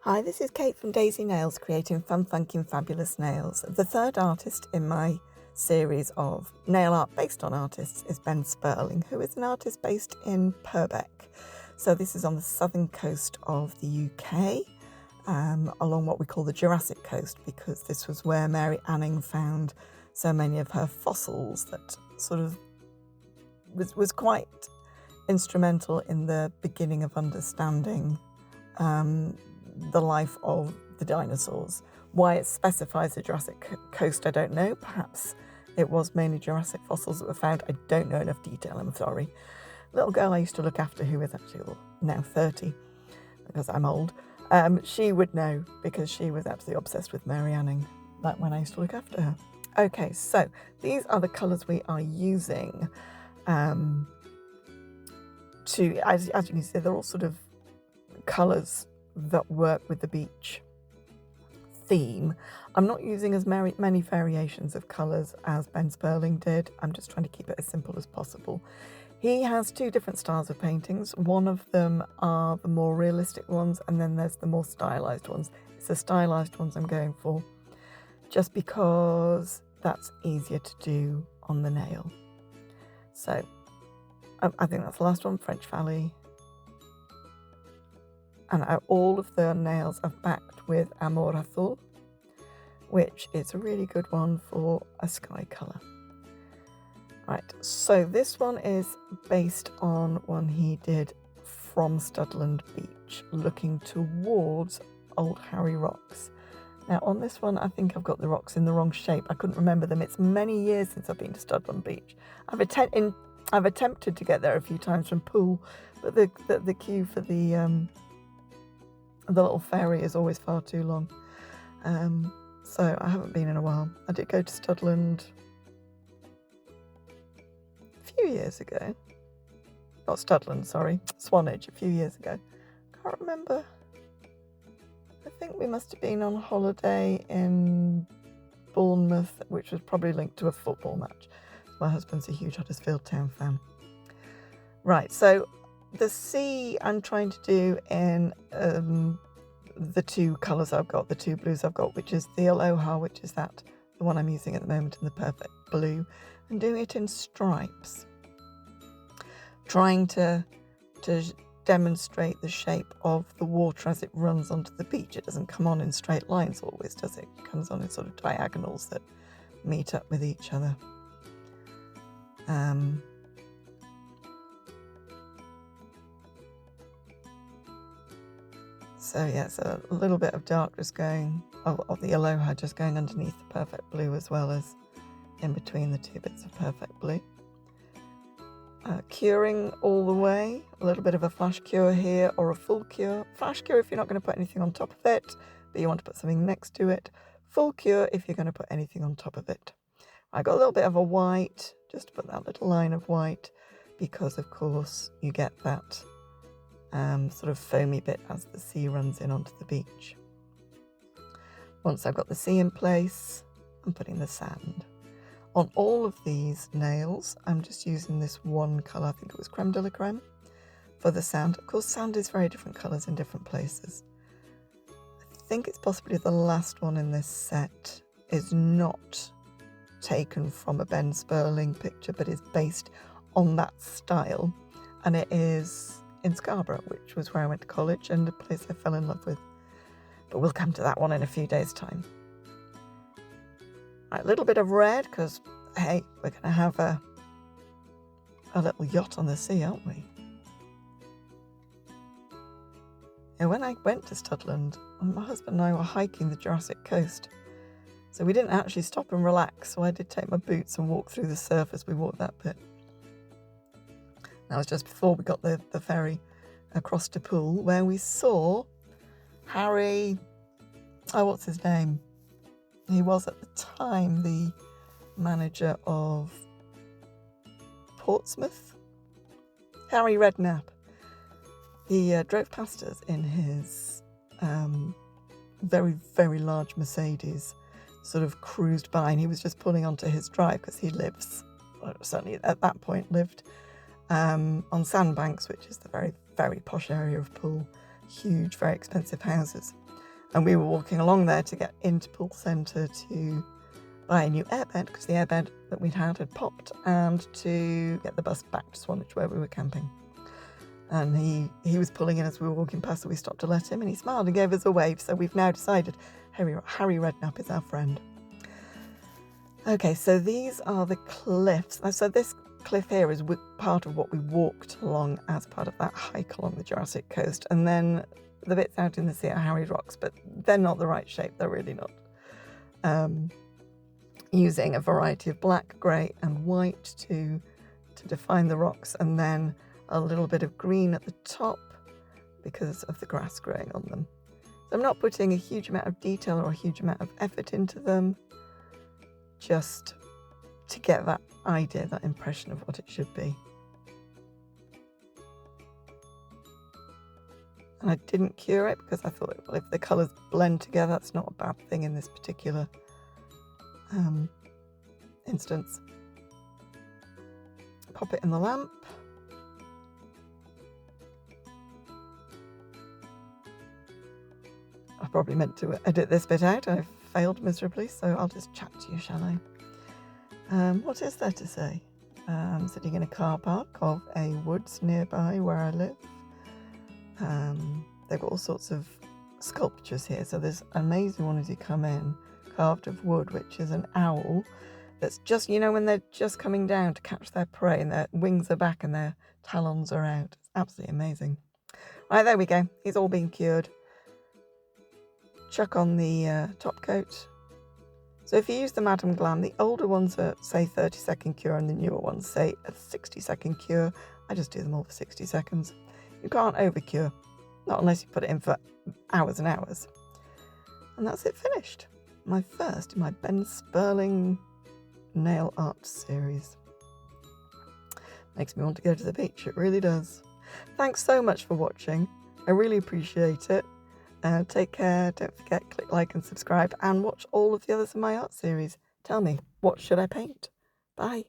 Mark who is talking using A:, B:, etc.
A: Hi, this is Kate from Daisy Nails, creating fun, funky and fabulous nails. The third artist in my series of nail art based on artists is Ben Spurling, who is an artist based in Purbeck. So this is on the southern coast of the UK, along what we call the Jurassic coast, because this was where Mary Anning found so many of her fossils that sort of was quite instrumental in the beginning of understanding the life of the dinosaurs. Why it specifies the Jurassic coast, I don't know. Perhaps it was mainly Jurassic fossils that were found. I don't know enough detail, I'm sorry. Little girl I used to look after, who is actually now 30, because I'm old, she would know, because she was absolutely obsessed with Mary Anning, like when I used to look after her. Okay, so these are the colours we are using to, as you can see, they're all sort of colours that work with the beach theme. I'm not using as many variations of colours as Ben Spurling did. I'm just trying to keep it as simple as possible. He has two different styles of paintings. One of them are the more realistic ones, and then there's the more stylised ones. It's the stylised ones I'm going for, just because that's easier to do on the nail. So I think that's the last one, French Valley. And all of the nails are backed with Amor Azul, which is a really good one for a sky colour. Right, so this one is based on one he did from Studland Beach, looking towards Old Harry Rocks. Now on this one, I think I've got the rocks in the wrong shape. I couldn't remember them. It's many years since I've been to Studland Beach. I've attempted to get there a few times from Poole, but the queue for the little ferry is always far too long. So I haven't been in a while. I did go to Studland a few years ago. Not Studland, sorry. Swanage a few years ago. Can't remember. I think we must have been on holiday in Bournemouth, which was probably linked to a football match. My husband's a huge Huddersfield Town fan. Right, so the sea I'm trying to do in the two colours I've got, the two blues I've got, which is the Aloha, which is the one I'm using at the moment in the perfect blue, and doing it in stripes. Trying to demonstrate the shape of the water as it runs onto the beach. It doesn't come on in straight lines always, does it? It comes on in sort of diagonals that meet up with each other. So yeah, so a little bit of dark just going, of the Aloha just going underneath the perfect blue, as well as in between the two bits of perfect blue. Curing all the way, a little bit of a flash cure here, or a full cure. Flash cure if you're not going to put anything on top of it, but you want to put something next to it. Full cure if you're going to put anything on top of it. I got a little bit of a white, just to put that little line of white, because of course you get that sort of foamy bit as the sea runs in onto the beach. Once I've got the sea in place, I'm putting the sand. On all of these nails, I'm just using this one colour, I think it was Creme de la Creme, for the sand. Of course, sand is very different colours in different places. I think it's possibly the last one in this set is not taken from a Ben Spurling picture, but is based on that style, and it is in Scarborough, which was where I went to college and a place I fell in love with. But we'll come to that one in a few days' time. Right, a little bit of red, because, hey, we're going to have a little yacht on the sea, aren't we? And when I went to Studland, my husband and I were hiking the Jurassic coast. So we didn't actually stop and relax, so I did take my boots and walk through the surf as we walked that bit. That was just before we got the ferry across to Poole, where we saw Harry, what's his name? He was at the time the manager of Portsmouth, Harry Redknapp. He drove past us in his very, very large Mercedes, sort of cruised by, and he was just pulling onto his drive because he lives, well, certainly at that point lived, on Sandbanks, which is the very, very posh area of Poole. Huge, very expensive houses. And we were walking along there to get into Pool Centre to buy a new airbed, because the airbed that we'd had popped, and to get the bus back to Swanage where we were camping. And he was pulling in as we were walking past, so we stopped to let him, and he smiled and gave us a wave. So we've now decided Harry Redknapp is our friend. Okay, so these are the cliffs. So this cliff here is part of what we walked along as part of that hike along the Jurassic Coast. And then the bits out in the sea are Harried Rocks, but they're not the right shape. They're really not. Using a variety of black, grey and white to define the rocks, and then a little bit of green at the top because of the grass growing on them. So I'm not putting a huge amount of detail or a huge amount of effort into them, just to get that idea, that impression of what it should be. And I didn't cure it because I thought, well, if the colours blend together, that's not a bad thing in this particular instance. Pop it in the lamp. I probably meant to edit this bit out. I've failed miserably, so I'll just chat to you, shall I? What is there to say? I'm sitting in a car park of a woods nearby where I live. They've got all sorts of sculptures here. So there's an amazing one as you come in, carved of wood, which is an owl that's just, when they're just coming down to catch their prey and their wings are back and their talons are out. It's absolutely amazing. Right, there we go. He's all been cured. Chuck on the top coat. So if you use the Madam Glam, the older ones are, say, 30-second cure, and the newer ones, say, a 60-second cure. I just do them all for 60 seconds. You can't over-cure, not unless you put it in for hours and hours. And that's it finished. My first in my Ben Spurling nail art series. Makes me want to go to the beach, it really does. Thanks so much for watching. I really appreciate it. Take care, don't forget, click like and subscribe, and watch all of the others in my art series. Tell me, what should I paint? Bye.